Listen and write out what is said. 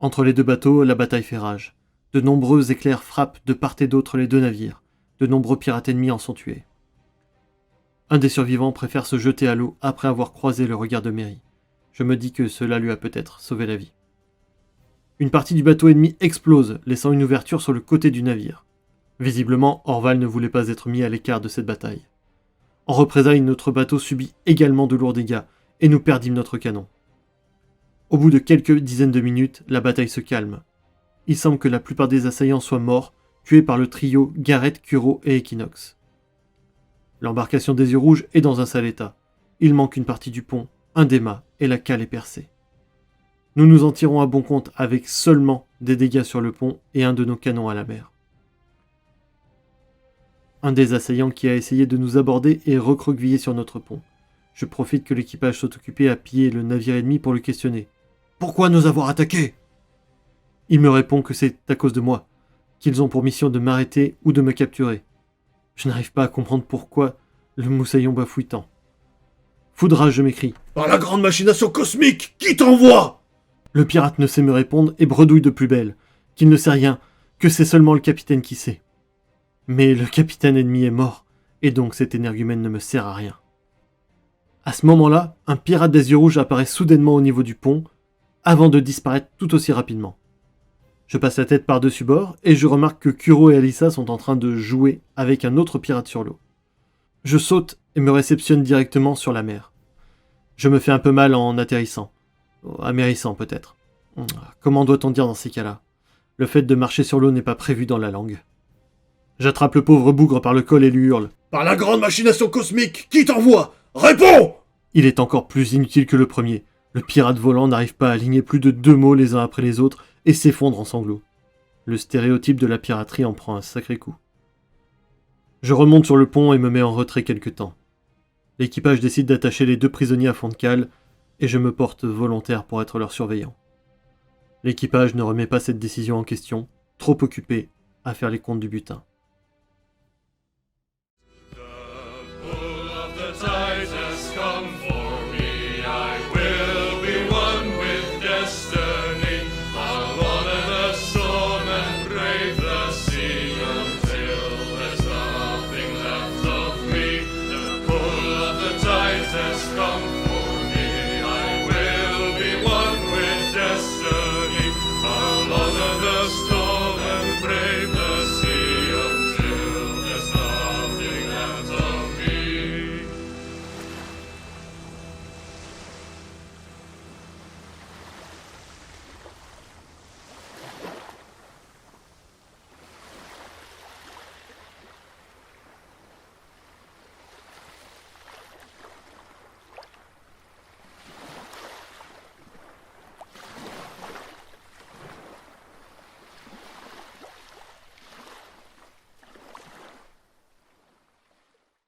Entre les deux bateaux, la bataille fait rage. De nombreux éclairs frappent de part et d'autre les deux navires. De nombreux pirates ennemis en sont tués. Un des survivants préfère se jeter à l'eau après avoir croisé le regard de Mary. Je me dis que cela lui a peut-être sauvé la vie. Une partie du bateau ennemi explose, laissant une ouverture sur le côté du navire. Visiblement, Orval ne voulait pas être mis à l'écart de cette bataille. En représailles, notre bateau subit également de lourds dégâts, et nous perdîmes notre canon. Au bout de quelques dizaines de minutes, la bataille se calme. Il semble que la plupart des assaillants soient morts, tués par le trio Garrett, Kuro et Equinox. L'embarcation des Yeux Rouges est dans un sale état. Il manque une partie du pont, un des mâts, et la cale est percée. Nous nous en tirons à bon compte avec seulement des dégâts sur le pont et un de nos canons à la mer. Un des assaillants qui a essayé de nous aborder est recroquevillé sur notre pont. Je profite que l'équipage soit occupé à piller le navire ennemi pour le questionner. « Pourquoi nous avoir attaqués ?» Il me répond que c'est à cause de moi, qu'ils ont pour mission de m'arrêter ou de me capturer. Je n'arrive pas à comprendre pourquoi le moussaillon bafouille tant. Foudrage, je m'écrie. « Par la grande machination cosmique, qui t'envoie ?» Le pirate ne sait me répondre et bredouille de plus belle, qu'il ne sait rien, que c'est seulement le capitaine qui sait. Mais le capitaine ennemi est mort, et donc cet énergumène ne me sert à rien. À ce moment-là, un pirate des Yeux Rouges apparaît soudainement au niveau du pont, avant de disparaître tout aussi rapidement. Je passe la tête par-dessus bord, et je remarque que Kuro et Alyssa sont en train de jouer avec un autre pirate sur l'eau. Je saute et me réceptionne directement sur la mer. Je me fais un peu mal en atterrissant. Amérissant peut-être. Comment doit-on dire dans ces cas-là? Le fait de marcher sur l'eau n'est pas prévu dans la langue. J'attrape le pauvre bougre par le col et lui hurle. « Par la grande machination cosmique, qui t'envoie? Réponds !» Il est encore plus inutile que le premier. Le pirate volant n'arrive pas à aligner plus de 2 mots les uns après les autres et s'effondre en sanglots. Le stéréotype de la piraterie en prend un sacré coup. Je remonte sur le pont et me mets en retrait quelque temps. L'équipage décide d'attacher les 2 prisonniers à fond de cale et je me porte volontaire pour être leur surveillant. L'équipage ne remet pas cette décision en question, trop occupé à faire les comptes du butin.